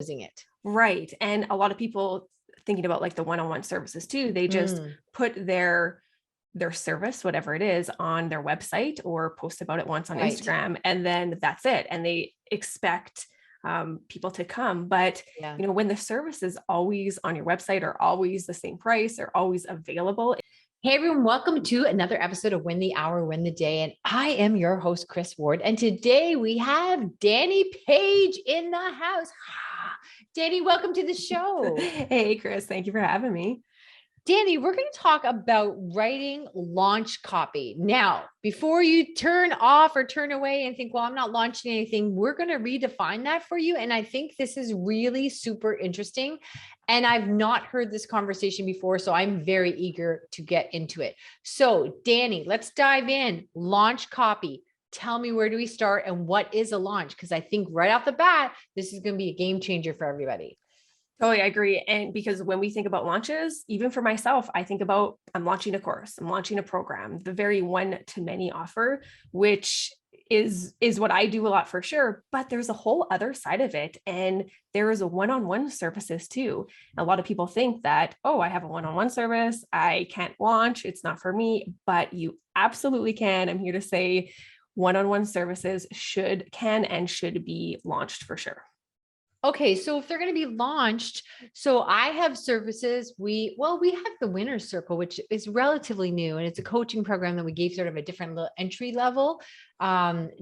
using it. Right. And a lot of people thinking about like the one-on-one services too, they just put their service, whatever it is, on their website or post about it once on Right. Instagram, and then that's it. And they expect people to come. But Yeah. when the service is always on your website or always the same price or always available. Hey everyone, welcome to another episode of Win the Hour, Win the Day. And I am your host, Chris Ward. And today we have Dani Paige in the house. Dani, welcome to the show. Hey, Chris, thank you for having me. Dani, we're going to talk about writing launch copy. Now, before you turn off or turn away and think, well, I'm not launching anything, we're going to redefine that for you. And I think this is really super interesting. And I've not heard this conversation before, so I'm very eager to get into it. So, Dani, let's dive in. Launch copy. Tell me, where do we start and what is a launch? Because I think right off the bat, this is going to be a game changer for everybody. Oh, I agree. And because when we think about launches, even for myself, I think about I'm launching a course, I'm launching a program, the very one-to-many offer, which is what I do a lot for sure. But there's a whole other side of it. And there is a one-on-one services too. A lot of people think that, oh, I have a one-on-one service, I can't launch, it's not for me, but you absolutely can. I'm here to say one-on-one services can and should be launched for sure. Okay, so if they're going to be launched, so I have services. We have the Winner's Circle, which is relatively new, and it's a coaching program that we gave sort of a different entry level,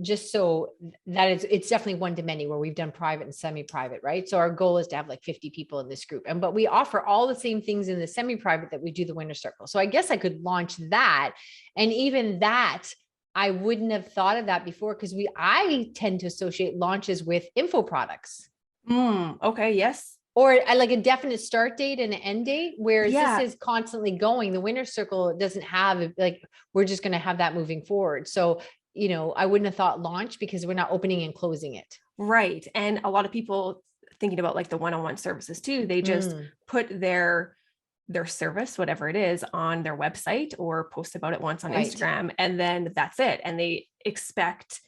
just so that it's definitely one to many, where we've done private and semi-private, right? So our goal is to have like 50 people in this group, but we offer all the same things in the semi-private that we do the Winner's Circle. So I guess I could launch that, and even that, I wouldn't have thought of that before because I tend to associate launches with info products. Okay. Yes. Or like a definite start date and an end date, whereas Yeah. this is constantly going. The Winner's Circle doesn't have like, we're just going to have that moving forward. So, I wouldn't have thought launch because we're not opening and closing it. Right. And a lot of people thinking about like the one-on-one services too, they just put their service, whatever it is, on their website or post about it once on Right. Instagram, and then that's it. And they expect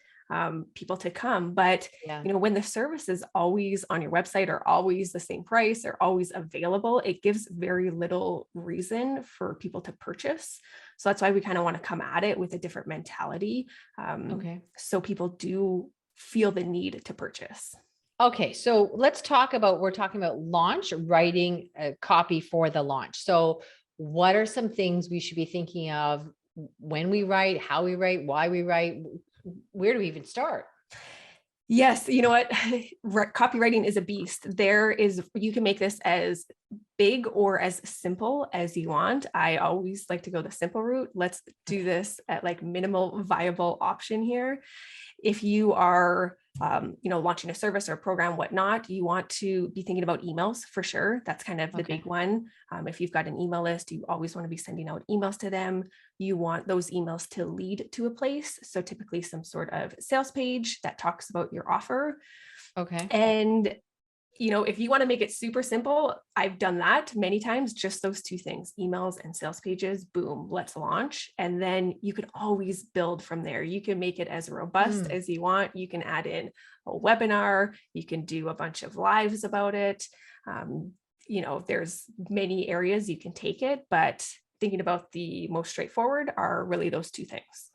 people to come. But when the service is always on your website or always the same price or always available, it gives very little reason for people to purchase. So that's why we kind of want to come at it with a different mentality. So people do feel the need to purchase. Okay, so we're talking about launch, writing a copy for the launch. So what are some things we should be thinking of when we write, how we write, why we write? Where do we even start? Yes. You know what? Copywriting is a beast. You can make this as big or as simple as you want. I always like to go the simple route. Let's do this at like minimal viable option here. If you are, launching a service or a program, whatnot, you want to be thinking about emails for sure. That's kind of the big one. If you've got an email list, you always want to be sending out emails to them. You want those emails to lead to a place. So typically some sort of sales page that talks about your offer. Okay. And if you want to make it super simple, I've done that many times, just those two things, emails and sales pages, boom, let's launch. And then you can always build from there. You can make it as robust as you want. You can add in a webinar. You can do a bunch of lives about it. There's many areas you can take it, but thinking about the most straightforward are really those two things.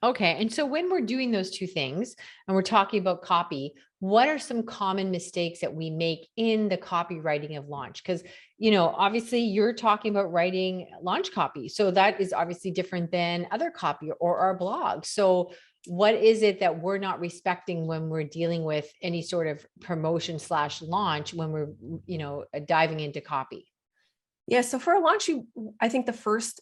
Okay. And so when we're doing those two things and we're talking about copy, what are some common mistakes that we make in the copywriting of launch? Because, obviously you're talking about writing launch copy. So that is obviously different than other copy or our blog. So what is it that we're not respecting when we're dealing with any sort of promotion / launch when we're, diving into copy? Yeah. So for a launch, I think the first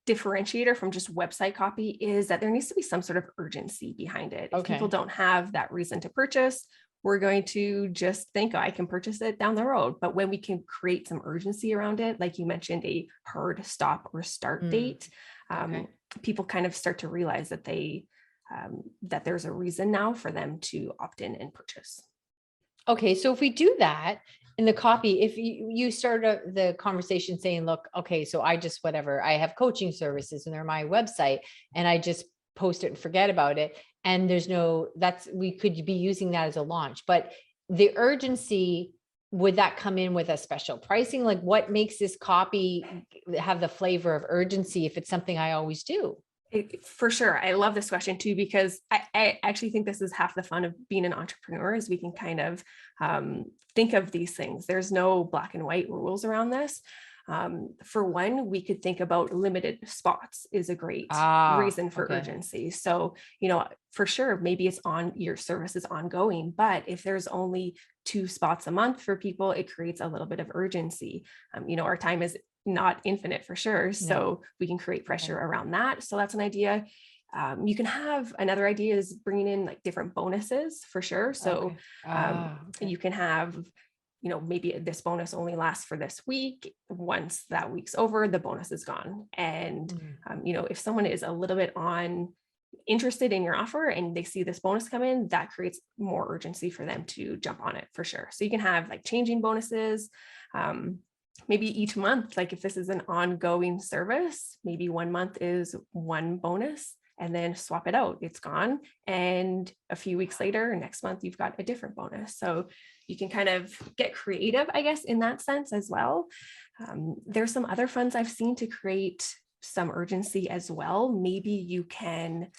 differentiator from just website copy is that there needs to be some sort of urgency behind it. If people don't have that reason to purchase, we're going to just think, I can purchase it down the road. But when we can create some urgency around it, like you mentioned, a hard stop or start date, people kind of start to realize that that there's a reason now for them to opt in and purchase. Okay. So if we do that in the copy, if you start the conversation saying, look, okay, so I have coaching services and they're my website and I just post it and forget about it. And we could be using that as a launch, but the urgency would that come in with a special pricing? Like what makes this copy have the flavor of urgency if it's something I always do? For sure. I love this question too, because I actually think this is half the fun of being an entrepreneur is we can kind of think of these things. There's no black and white rules around this. For one, we could think about limited spots is a great reason for urgency. So, for sure, maybe it's on your service is ongoing, but if there's only 2 spots a month for people, it creates a little bit of urgency. Our time is not infinite for sure. So we can create pressure around that. So that's an idea. You can have another idea is bringing in like different bonuses for sure. So you can have, maybe this bonus only lasts for this week. Once that week's over, the bonus is gone. And, if someone is a little bit interested in your offer and they see this bonus come in, that creates more urgency for them to jump on it for sure. So you can have like changing bonuses. Maybe each month, like if this is an ongoing service, maybe 1 month is 1 bonus and then swap it out. It's gone. And a few weeks later, next month, you've got a different bonus. So you can kind of get creative, I guess, in that sense as well. There's some other funds I've seen to create some urgency as well. Maybe you can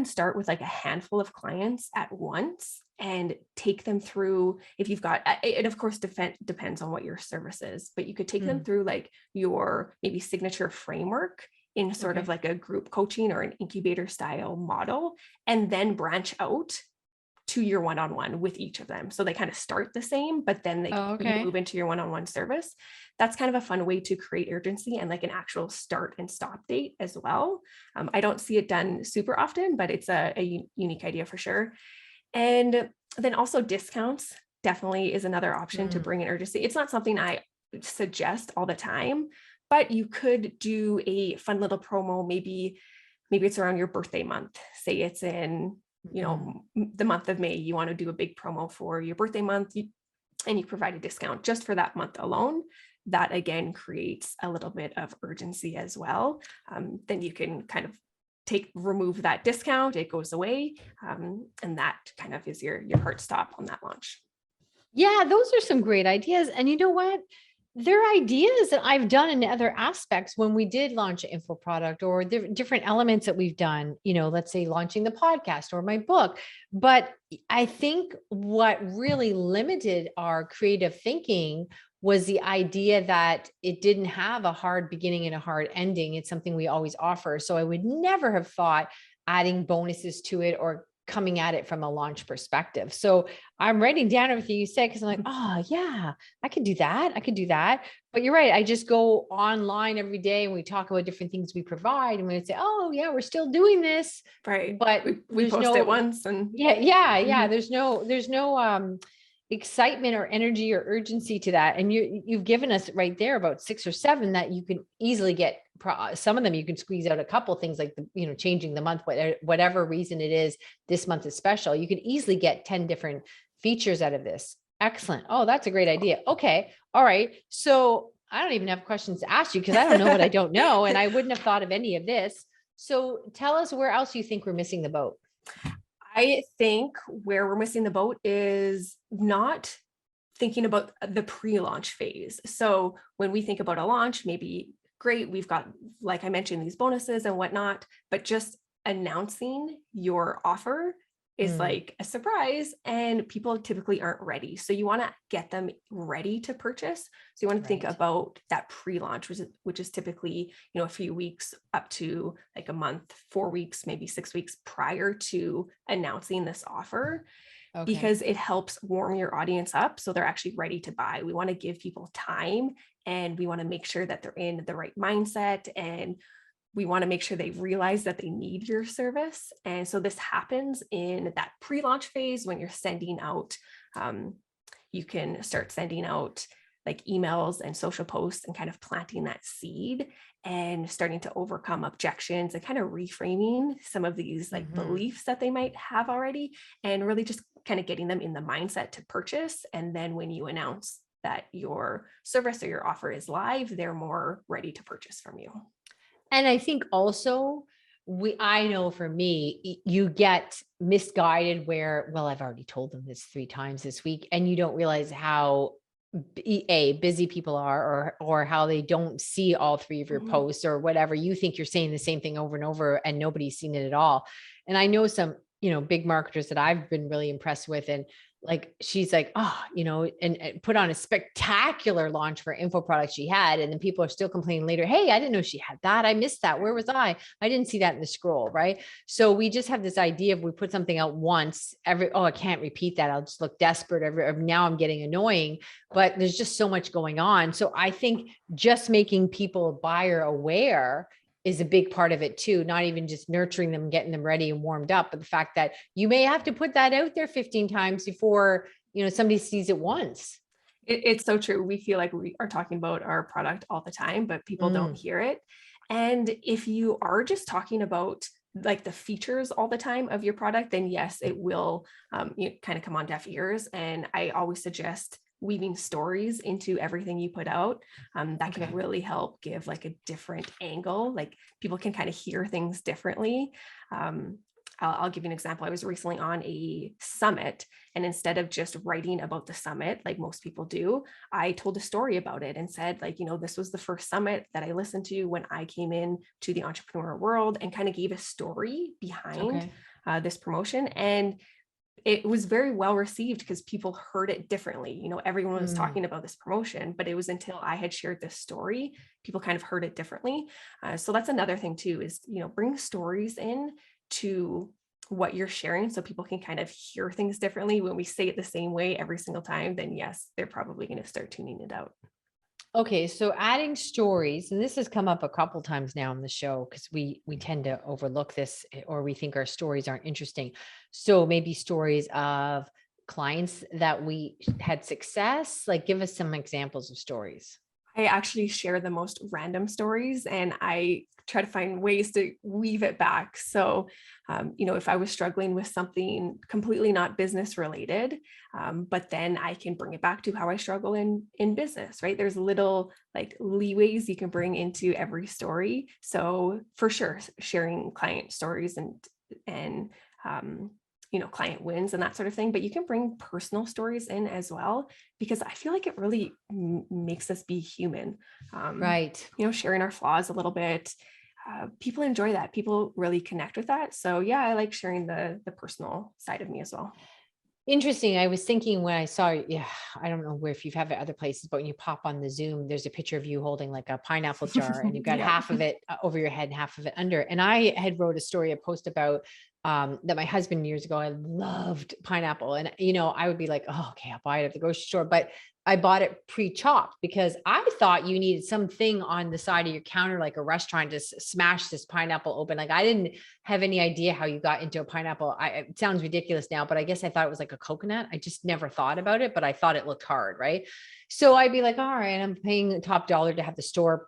start with like a handful of clients at once and take them through, if you've got, it of course depends on what your service is, but you could take them through like your maybe signature framework in sort of like a group coaching or an incubator style model, and then branch out to your one-on-one with each of them. So they kind of start the same, but then they move into your one-on-one service. That's kind of a fun way to create urgency and like an actual start and stop date as well. I don't see it done super often, but it's a unique idea for sure. And then also discounts definitely is another option to bring in urgency. It's not something I suggest all the time, but you could do a fun little promo. Maybe it's around your birthday month. Say it's in the month of May, you want to do a big promo for your birthday month and you provide a discount just for that month alone. That again creates a little bit of urgency as well. Then you can kind of remove that discount, it goes away. And that kind of is your hard stop on that launch. Yeah, those are some great ideas. And you know what? They're ideas that I've done in other aspects when we did launch an info product or the different elements that we've done, let's say launching the podcast or my book. But I think what really limited our creative thinking was the idea that it didn't have a hard beginning and a hard ending. It's something we always offer. So I would never have thought adding bonuses to it or coming at it from a launch perspective. So I'm writing down everything you said because I'm like, oh yeah, I could do that. I could do that. But you're right. I just go online every day and we talk about different things we provide. And we say, oh yeah, we're still doing this. Right. But we post it once and yeah. There's no excitement or energy or urgency to that. And you've given us right there about 6 or 7 that you can easily get. Some of them you can squeeze out a couple things like changing the month, whatever reason it is, this month is special. You could easily get 10 different features out of this. Excellent. Oh, that's a great idea. Okay. All right. So I don't even have questions to ask you because I don't know what I don't know. And I wouldn't have thought of any of this. So tell us where else you think we're missing the boat. I think where we're missing the boat is not thinking about the pre-launch phase. So when we think about a launch, maybe great, we've got, like I mentioned, these bonuses and whatnot, but just announcing your offer is like a surprise and people typically aren't ready. So you want to get them ready to purchase. So you want to think about that pre-launch, which is typically, a few weeks up to like a month, 4 weeks, maybe 6 weeks prior to announcing this offer. Because it helps warm your audience up so they're actually ready to buy. We want to give people time and we want to make sure that they're in the right mindset and we want to make sure they realize that they need your service. And so this happens in that pre-launch phase when you're sending out, you can start sending out like emails and social posts and kind of planting that seed and starting to overcome objections and kind of reframing some of these like beliefs that they might have already and really just kind of getting them in the mindset to purchase. And then when you announce that your service or your offer is live, they're more ready to purchase from you. And I think also I know for me, you get misguided where, well, I've already told them this 3 times this week, and you don't realize how busy people are, or how they don't see all 3 of your Mhm. posts or whatever. You think you're saying the same thing over and over and nobody's seen it at all. And I know some, big marketers that I've been really impressed with, and like, she's like, oh, and put on a spectacular launch for info products she had. And then people are still complaining later, hey, I didn't know she had that. I missed that. Where was I? I didn't see that in the scroll. Right. So we just have this idea of, we put something out once, I can't repeat that. I'll just look desperate. Now I'm getting annoying, but there's just so much going on. So I think just making people buyer aware is a big part of it too. Not even just nurturing them, getting them ready and warmed up, but the fact that you may have to put that out there 15 times before, somebody sees it once. It's so true. We feel like we are talking about our product all the time, but people don't hear it. And if you are just talking about like the features all the time of your product, then yes, it will kind of come on deaf ears. And I always suggest weaving stories into everything you put out. That can really help give like a different angle. Like people can kind of hear things differently. I'll give you an example. I was recently on a summit, and instead of just writing about the summit, like most people do, I told a story about it and said, like, this was the first summit that I listened to when I came in to the entrepreneur world, and kind of gave a story behind this promotion. And it was very well received because people heard it differently. Everyone was talking about this promotion, but it was until I had shared this story, people kind of heard it differently. So that's another thing too, is, bring stories in to what you're sharing so people can kind of hear things differently. When we say it the same way every single time, then yes, they're probably going to start tuning it out. Okay, so adding stories, and this has come up a couple times now on the show, because we tend to overlook this, or we think our stories aren't interesting. So maybe stories of clients that we had success. Like, give us some examples of stories. I actually share the most random stories, and I try to find ways to weave it back. So, if I was struggling with something completely not business related, but then I can bring it back to how I struggle in business, right? There's little like leeways you can bring into every story. So for sure, sharing client stories and client wins and that sort of thing, but you can bring personal stories in as well, because I feel like it really makes us be human. Right. Sharing our flaws a little bit. People enjoy that. People really connect with that. So yeah, I like sharing the personal side of me as well. Interesting. I was thinking when I saw, I don't know if you've had it other places, but when you pop on the Zoom, there's a picture of you holding like a pineapple jar, and you've got half of it over your head and half of it under. And I had wrote a post about that my husband years ago, I loved pineapple, and I would be like, oh, okay, I'll buy it at the grocery store, but I bought it pre-chopped because I thought you needed something on the side of your counter, like a restaurant, to smash this pineapple open. Like, I didn't have any idea how you got into a pineapple. It sounds ridiculous now, but I guess I thought it was like a coconut. I just never thought about it, but I thought it looked hard. Right. So I'd be like, all right, I'm paying top dollar to have the store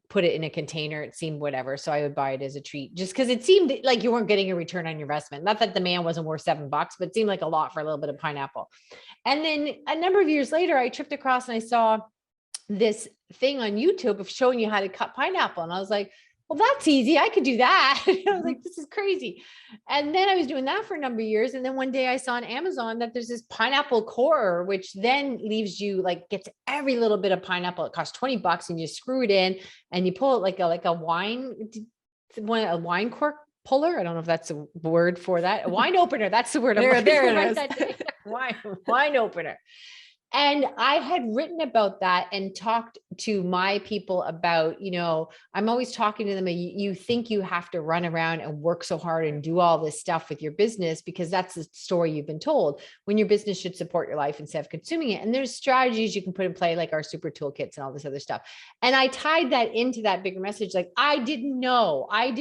put it in a container. It seemed whatever. So I would buy it as a treat, just because it seemed like you weren't getting a return on your investment. Not that the man wasn't worth $7, but it seemed like a lot for a little bit of pineapple. And then a number of years later, I tripped across and I saw this thing on YouTube of showing you how to cut pineapple. And I was like, well, that's easy. I could do that. I was like, this is crazy. And then I was doing that for a number of years. And then one day I saw on Amazon that there's this pineapple core, which then leaves you like, gets every little bit of pineapple. It costs $20, and you screw it in and you pull it like a wine cork puller. I don't know if that's a word for that. A wine opener. That's the word. There it is. Wine opener. And I had written about that and talked to my people about, I'm always talking to them. You think you have to run around and work so hard and do all this stuff with your business because that's the story you've been told, when your business should support your life instead of consuming it. And there's strategies you can put in play, like our super toolkits and all this other stuff. And I tied that into that bigger message. Like, I didn't know. I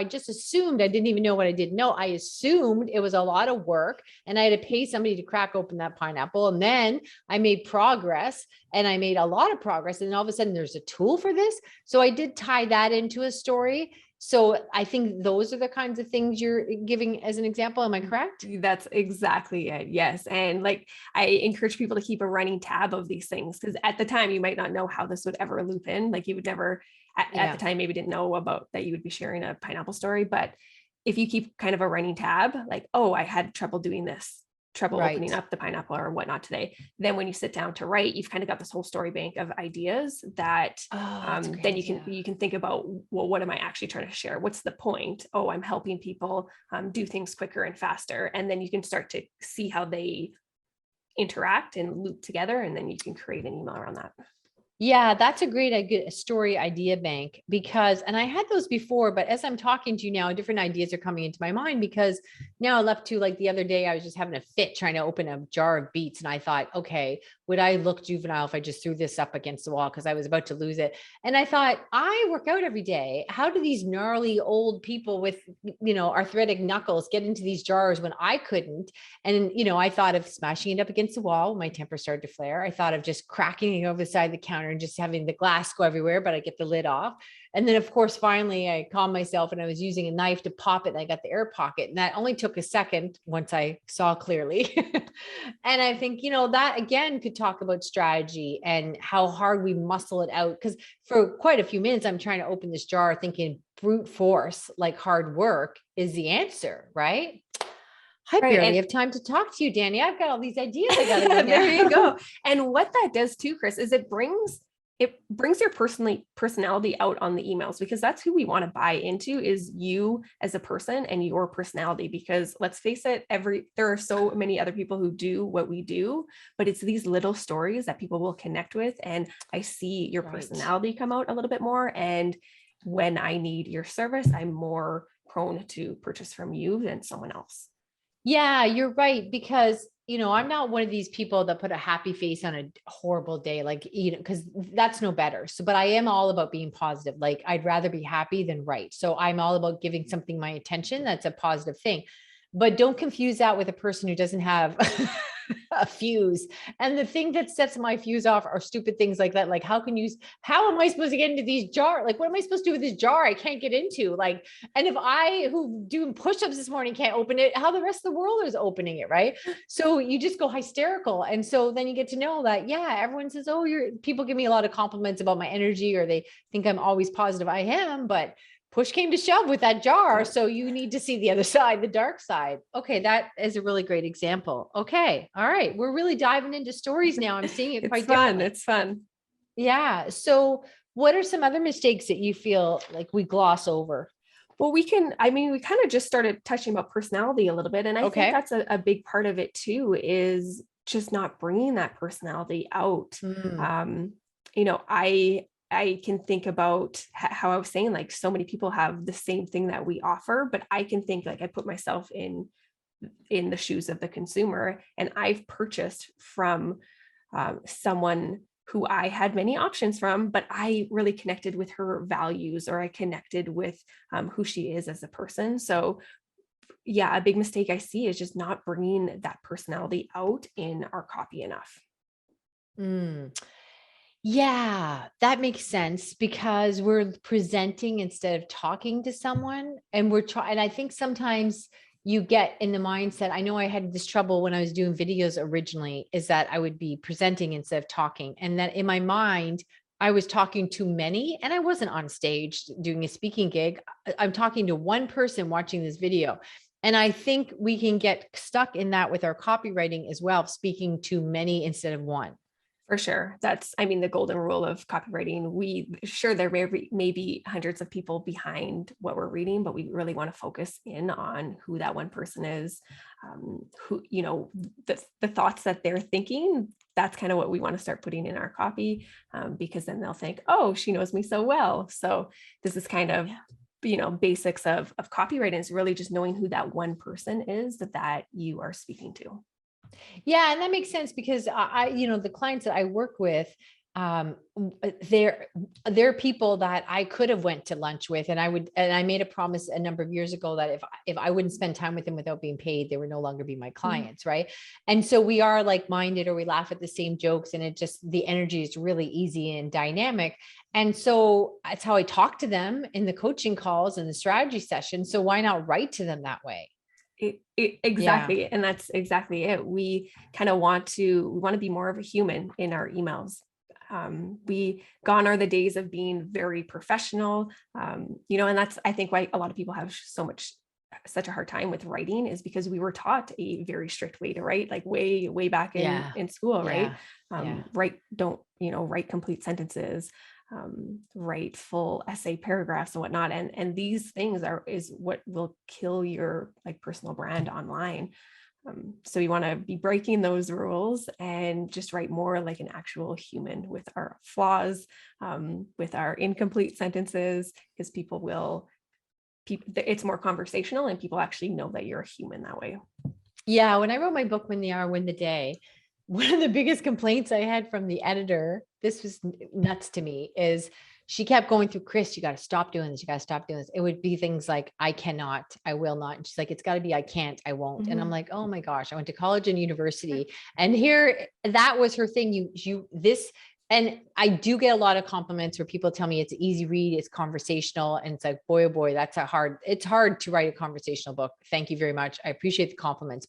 just assumed. I didn't even know what I didn't know. I assumed it was a lot of work and I had to pay somebody to crack open that pineapple. And then I made progress, and I made a lot of progress. And all of a sudden there's a tool for this. So I did tie that into a story. So I think those are the kinds of things you're giving as an example. Am I correct? That's exactly it. Yes. And like, I encourage people to keep a running tab of these things, because at the time you might not know how this would ever loop in. Like, you would never at the time, maybe didn't know about that you would be sharing a pineapple story, but if you keep kind of a running tab, like, oh, I had trouble doing this, trouble opening up the pineapple or whatnot today. Then when you sit down to write, you've kind of got this whole story bank of ideas that then you can think about, well, what am I actually trying to share? What's the point? Oh, I'm helping people do things quicker and faster. And then you can start to see how they interact and loop together. And then you can create an email around that. Yeah, that's a great story idea bank because, and I had those before, but as I'm talking to you now, different ideas are coming into my mind because now I left to like the other day, I was just having a fit trying to open a jar of beets. And I thought, okay, would I look juvenile if I just threw this up against the wall? Cause I was about to lose it. And I thought, I work out every day. How do these gnarly old people with, arthritic knuckles get into these jars when I couldn't? And, I thought of smashing it up against the wall. My temper started to flare. I thought of just cracking it over the side of the counter and just having the glass go everywhere, but I get the lid off. And then of course, finally I calmed myself and I was using a knife to pop it. And I got the air pocket and that only took a second once I saw clearly. And I think, that again could talk about strategy and how hard we muscle it out. Cause for quite a few minutes, I'm trying to open this jar thinking brute force, like hard work is the answer, right? I barely have time to talk to you, Dani. I've got all these ideas I got to go there you go. And what that does too, Chris, is it brings your personality out on the emails, because that's who we want to buy into, is you as a person and your personality. Because let's face it, there are so many other people who do what we do, but it's these little stories that people will connect with. And I see your personality come out a little bit more. And when I need your service, I'm more prone to purchase from you than someone else. Yeah, you're right. Because, I'm not one of these people that put a happy face on a horrible day, like, because that's no better. So, but I am all about being positive. Like I'd rather be happy than right. So I'm all about giving something my attention. That's a positive thing. But don't confuse that with a person who doesn't have a fuse. And the thing that sets my fuse off are stupid things like that. Like, how am I supposed to get into these jars? Like, what am I supposed to do with this jar I can't get into? Like, and if I, who doing push-ups this morning, can't open it, how the rest of the world is opening it, right? So you just go hysterical. And so then you get to know that, yeah, everyone says, oh, people give me a lot of compliments about my energy, or they think I'm always positive. I am, but push came to shove with that jar. So you need to see the other side, the dark side. Okay. That is a really great example. Okay. All right. We're really diving into stories now. I'm seeing it quite differently. It's fun. Yeah. So what are some other mistakes that you feel like we gloss over? Well, we kind of just started touching about personality a little bit. And I think that's a big part of it too, is just not bringing that personality out. I can think about how I was saying, like, so many people have the same thing that we offer, but I can think, like, I put myself in the shoes of the consumer, and I've purchased from someone who I had many options from, but I really connected with her values, or I connected with who she is as a person. So yeah, a big mistake I see is just not bringing that personality out in our copy enough. Yeah, that makes sense, because we're presenting instead of talking to someone, and we're trying. And I think sometimes you get in the mindset, I know I had this trouble when I was doing videos originally, is that I would be presenting instead of talking. And that in my mind, I was talking to many, and I wasn't on stage doing a speaking gig. I'm talking to one person watching this video. And I think we can get stuck in that with our copywriting as well, speaking to many instead of one. For sure. That's, the golden rule of copywriting. There may be hundreds of people behind what we're reading, but we really want to focus in on who that one person is, who, the thoughts that they're thinking. That's kind of what we want to start putting in our copy, because then they'll think, oh, she knows me so well. So this is kind of, basics of copywriting, is really just knowing who that one person is that you are speaking to. Yeah. And that makes sense, because the clients that I work with, they're people that I could have went to lunch with, and I made a promise a number of years ago that if I wouldn't spend time with them without being paid, they would no longer be my clients. Right. And so we are like-minded, or we laugh at the same jokes, and the energy is really easy and dynamic. And so that's how I talk to them in the coaching calls and the strategy session. So why not write to them that way? Exactly. Yeah. And that's exactly it. We kind of want to be more of a human in our emails. We gone are the days of being very professional, and that's, I think, why a lot of people have such a hard time with writing, is because we were taught a very strict way to write, like way back Yeah. in school, right? Yeah. Write complete sentences, write full essay paragraphs and whatnot. And these things is what will kill your like personal brand online. So we want to be breaking those rules and just write more like an actual human with our flaws, with our incomplete sentences, because it's more conversational and people actually know that you're a human that way. Yeah. When I wrote my book, When the Hour, Win the Day, one of the biggest complaints I had from the editor, this was nuts to me, is she kept going through, Chris, you got to stop doing this. You got to stop doing this. It would be things like, I cannot, I will not. And she's like, it's got to be, I can't, I won't. Mm-hmm. And I'm like, oh my gosh, I went to college and university. And here, that was her thing. And I do get a lot of compliments where people tell me it's an easy read, it's conversational. And it's like, boy, oh boy, it's hard to write a conversational book. Thank you very much. I appreciate the compliments.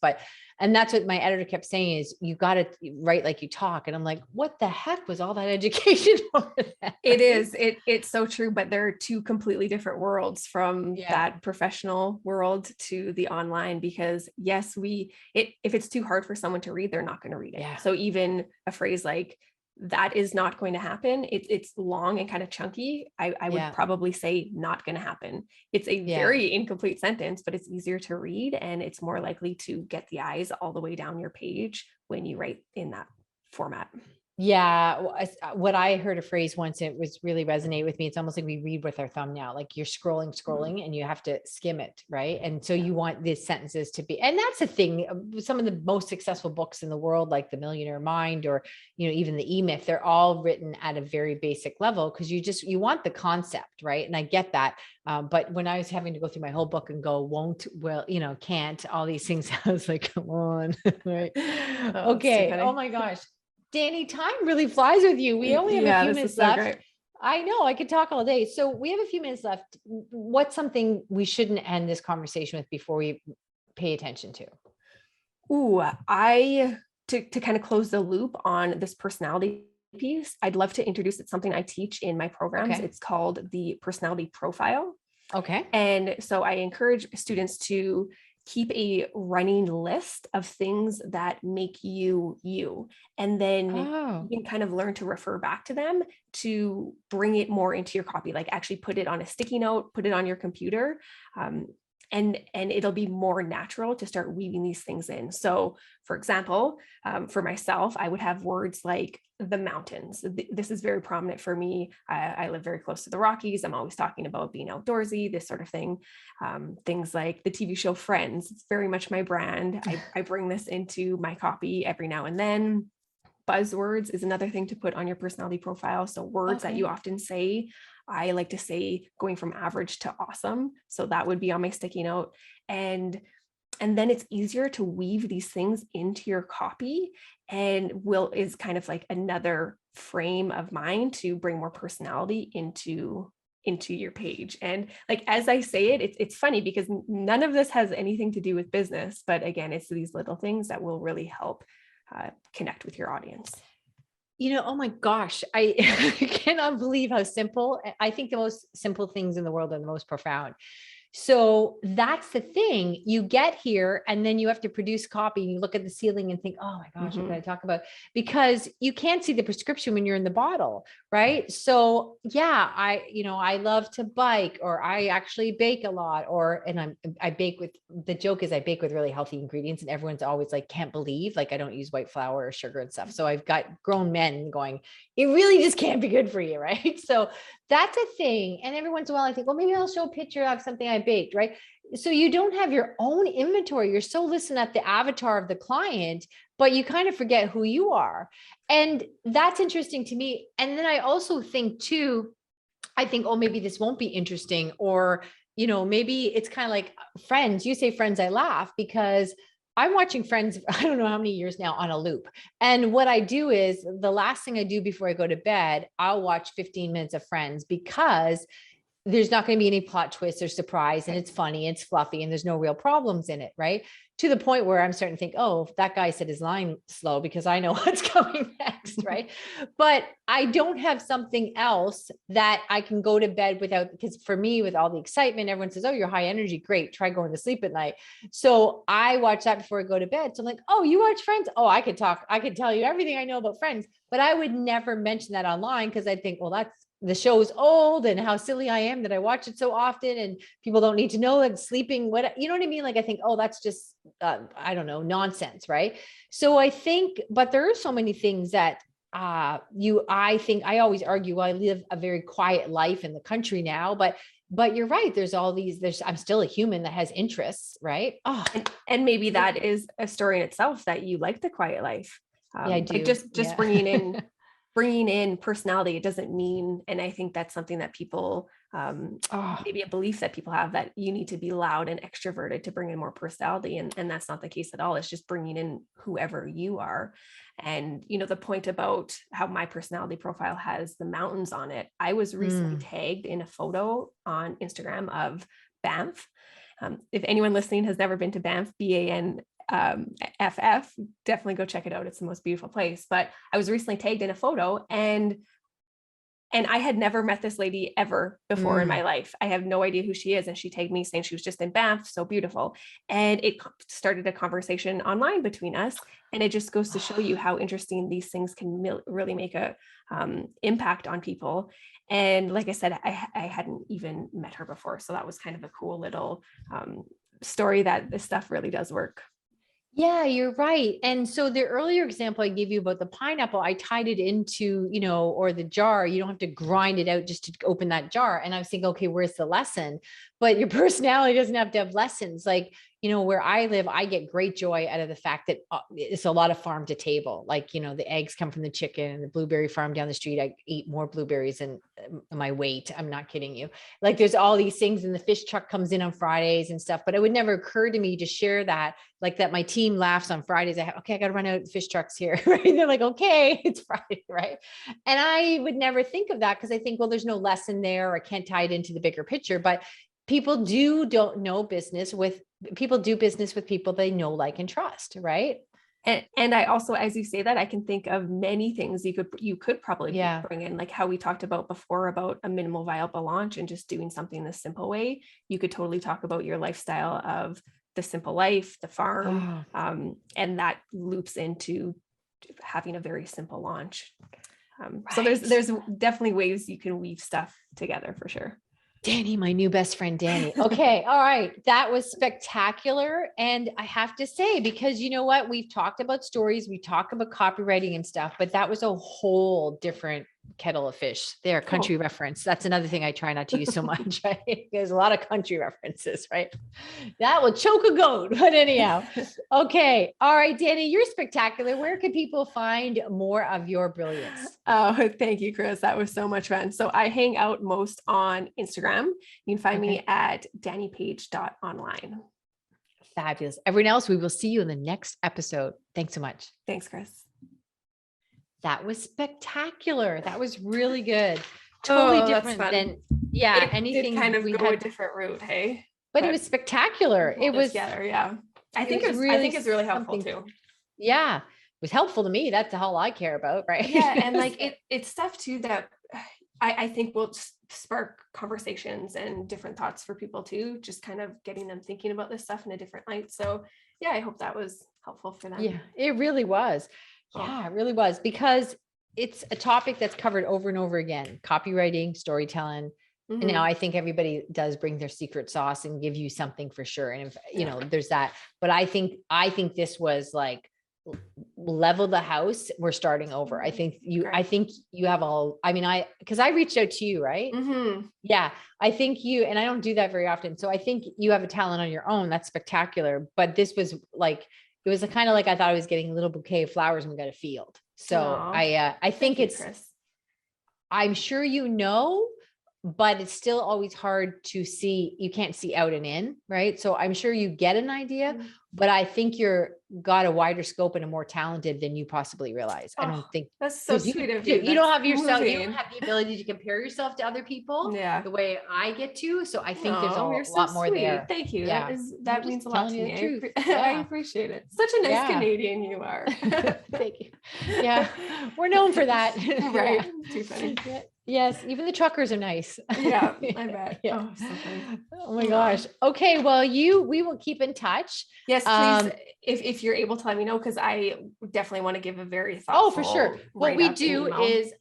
And that's what my editor kept saying, is you got to write like you talk. And I'm like, what the heck was all that education over that? It's so true, but there are two completely different worlds from that professional world to the online, because yes, if it's too hard for someone to read, they're not going to read it. Yeah. So even a phrase like, that is not going to happen. It's long and kind of chunky. I would probably say not going to happen. It's a very incomplete sentence, but it's easier to read and it's more likely to get the eyes all the way down your page when you write in that format. Yeah. What I heard a phrase once, it was really resonate with me. It's almost like we read with our thumb now, like you're scrolling and you have to skim it. Right. And so you want these sentences to be, and that's the thing, some of the most successful books in the world, like The Millionaire Mind, or, even the E-Myth, they're all written at a very basic level, because you want the concept. Right. And I get that. But when I was having to go through my whole book and go, won't, will, can't, all these things, I was like, come on. Right. Okay. Oh my gosh. Dani, time really flies with you. We only have a few minutes left. Great. I know, I could talk all day. So we have a few minutes left. What's something we shouldn't end this conversation with before we pay attention to? To kind of close the loop on this personality piece, I'd love to introduce something I teach in my programs. Okay. It's called the personality profile. Okay. And so I encourage students to keep a running list of things that make you you. And then you can kind of learn to refer back to them to bring it more into your copy, like actually put it on a sticky note, put it on your computer. And it'll be more natural to start weaving these things in. So for example, for myself, I would have words like the mountains. This is very prominent for me. I live very close to the Rockies. I'm always talking about being outdoorsy, this sort of thing. Things like the TV show Friends, it's very much my brand. I bring this into my copy every now and then. Buzzwords is another thing to put on your personality profile. So words that you often say. I like to say going from average to awesome. So that would be on my sticky note. And then it's easier to weave these things into your copy, and is kind of like another frame of mind to bring more personality into your page. And like, as I say it's funny because none of this has anything to do with business, but again, it's these little things that will really help connect with your audience. Oh my gosh, I cannot believe how simple. I think the most simple things in the world are the most profound. So that's the thing. You get here and then you have to produce copy and you look at the ceiling and think, oh my gosh, what can I talk about? Because you can't see the prescription when you're in the bottle, right? So yeah, I love to bike, or I actually bake a lot, I bake with, the joke is I bake with really healthy ingredients, and everyone's always like, can't believe, like I don't use white flour or sugar and stuff. So I've got grown men going, it really just can't be good for you, right? So that's a thing. And every once in a while I think, well, maybe I'll show a picture of something I baked, right? So you don't have your own inventory. You're so listening at the avatar of the client, but you kind of forget who you are. And that's interesting to me. And then I also think too, oh, maybe this won't be interesting, or, maybe it's kind of like Friends. You say Friends, I laugh because I'm watching Friends, I don't know how many years now, on a loop. And what I do is, the last thing I do before I go to bed, I'll watch 15 minutes of Friends, because there's not going to be any plot twists or surprise, and it's funny, it's fluffy, and there's no real problems in it. Right. to the point where I'm starting to think, oh, that guy said his line slow because I know what's coming next, right? But I don't have something else that I can go to bed without, because for me, with all the excitement, everyone says, oh, you're high energy. Great. Try going to sleep at night. So I watch that before I go to bed. So I'm like, oh, you watch Friends? Oh, I could tell you everything I know about Friends, but I would never mention that online because I think, well, the show's old and how silly I am that I watch it so often and people don't need to know that sleeping, you know what I mean? Like, I think, oh, that's just, I don't know, nonsense. Right. So I think, but there are so many things that I think I always argue, well, I live a very quiet life in the country now, but you're right. I'm still a human that has interests. Right. Oh, and maybe that is a story in itself, that you like the quiet life. Yeah, I do. Like just bringing in personality. It doesn't mean, and I think that's something that people, maybe a belief that people have, that you need to be loud and extroverted to bring in more personality. And that's not the case at all. It's just bringing in whoever you are. And, the point about how my personality profile has the mountains on it, I was recently tagged in a photo on Instagram of Banff. If anyone listening has never been to Banff, BANFF, definitely go check it out. It's the most beautiful place. But I was recently tagged in a photo, and I had never met this lady ever before in my life. I have no idea who she is. And she tagged me saying she was just in Banff, so beautiful. And it started a conversation online between us. And it just goes to show you how interesting these things can really make a impact on people. And like I said, I hadn't even met her before. So that was kind of a cool little story that this stuff really does work. Yeah, you're right. And so the earlier example I gave you about the pineapple, I tied it into, or the jar. You don't have to grind it out just to open that jar. And I was thinking, okay, where's the lesson? But your personality doesn't have to have lessons. Like, where I live, I get great joy out of the fact that it's a lot of farm to table. Like, the eggs come from the chicken, and the blueberry farm down the street. I eat more blueberries than my weight. I'm not kidding you. Like, there's all these things, and the fish truck comes in on Fridays and stuff, but it would never occur to me to share that, like that my team laughs on Fridays. I got to run out of fish trucks here. Right. They're like, okay, it's Friday. Right. And I would never think of that because I think, well, there's no lesson there, or I can't tie it into the bigger picture, but people do business with people they know, like, and trust. Right. And I also, as you say that, I can think of many things you could probably bring in, like how we talked about before about a minimal viable launch and just doing something the simple way. You could totally talk about your lifestyle of the simple life, the farm, and that loops into having a very simple launch. Right. So there's definitely ways you can weave stuff together for sure. Dani, my new best friend, Dani. Okay. All right. That was spectacular. And I have to say, because you know what, we've talked about stories, we talk about copywriting and stuff, but that was a whole different kettle of fish there. Country reference. That's another thing I try not to use so much. Right? There's a lot of country references, right? That will choke a goat, but anyhow. Okay. All right, Dani, you're spectacular. Where can people find more of your brilliance? Oh, thank you, Chris. That was so much fun. So I hang out most on Instagram. You can find me at danipaige.online. Fabulous. Everyone else, we will see you in the next episode. Thanks so much. Thanks, Chris. That was spectacular. That was really good. Totally different than anything. It kind of go a different route, hey? But it was spectacular. It was together, yeah. I think it's really helpful too. Yeah, it was helpful to me. That's all I care about, right? Yeah, and like it's stuff too that I think will spark conversations and different thoughts for people too. Just kind of getting them thinking about this stuff in a different light. So yeah, I hope that was helpful for them. Yeah, it really was. Yeah, it really was, because it's a topic that's covered over and over again: copywriting, storytelling. And now I think everybody does bring their secret sauce and give you something for sure. And if, there's that, but I think this was like level the house. We're starting over. I think you have because I reached out to you, right? Yeah. I think and I don't do that very often. So I think you have a talent on your own. That's spectacular. But this was like, it was kind of like, I thought I was getting a little bouquet of flowers and we got a field. So I think it's, Chris. I'm sure but it's still always hard to see. You can't see out and in, right? So I'm sure you get an idea, but I think you're got a wider scope and are more talented than you possibly realize. I don't think that's so sweet of you. You don't have yourself, you moving. don't have the ability to compare yourself to other people the way I get to. So I think there's a lot more there. Thank you. Yeah. That means a lot to me. I appreciate it. Such a nice Canadian you are. Thank you. Yeah. We're known for that. Right. Too funny. Yes, even the truckers are nice. Yeah, I bet. Yeah. Oh, so funny. Oh my gosh. Okay, well, we will keep in touch. Yes, please. If you're able to let me know, because I definitely want to give a very thoughtful. Oh, for sure. What we do is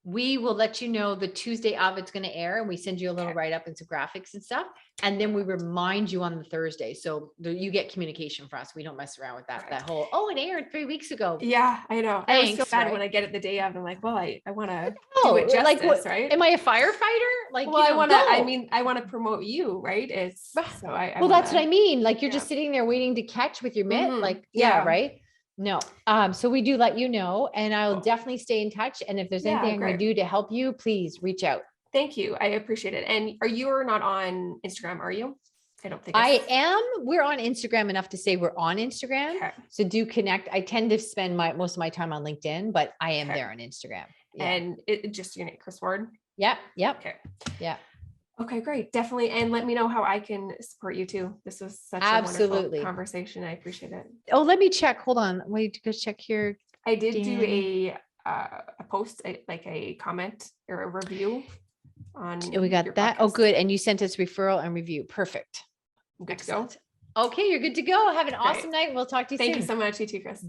we will let you know the Tuesday of it's going to air, and we send you a little write up and some graphics and stuff. And then we remind you on the Thursday. So you get communication from us. We don't mess around with that. Right. That whole, it aired 3 weeks ago. Yeah, I know. I always feel bad when I get it the day of. I'm like, well, I want to do it justice, like, what, right? Am I a firefighter? Like, well, I want to promote you, right? It's so that's what I mean. Like you're just sitting there waiting to catch with your mitt. Like, right. No. So we do let you know, and I'll definitely stay in touch. And if there's anything I'm going to do to help you, please reach out. Thank you. I appreciate it. And you're not on Instagram, are you? I don't think I am. We're on Instagram enough to say we're on Instagram. Okay. So do connect. I tend to spend most of my time on LinkedIn, but I am there on Instagram. Yeah. And it just your name, Chris Ward. Yep. Okay. Yeah. Okay, great. Definitely. And let me know how I can support you too. This was such a wonderful conversation. I appreciate it. Oh, let me check. Hold on. Wait, go check here. I did do a post, like a comment or a review on. We got that. Podcast. Oh, good. And you sent us referral and review. Perfect. Good to go. Okay, you're good to go. Have an awesome night. We'll talk to you soon. Thank you so much. You too, Chris.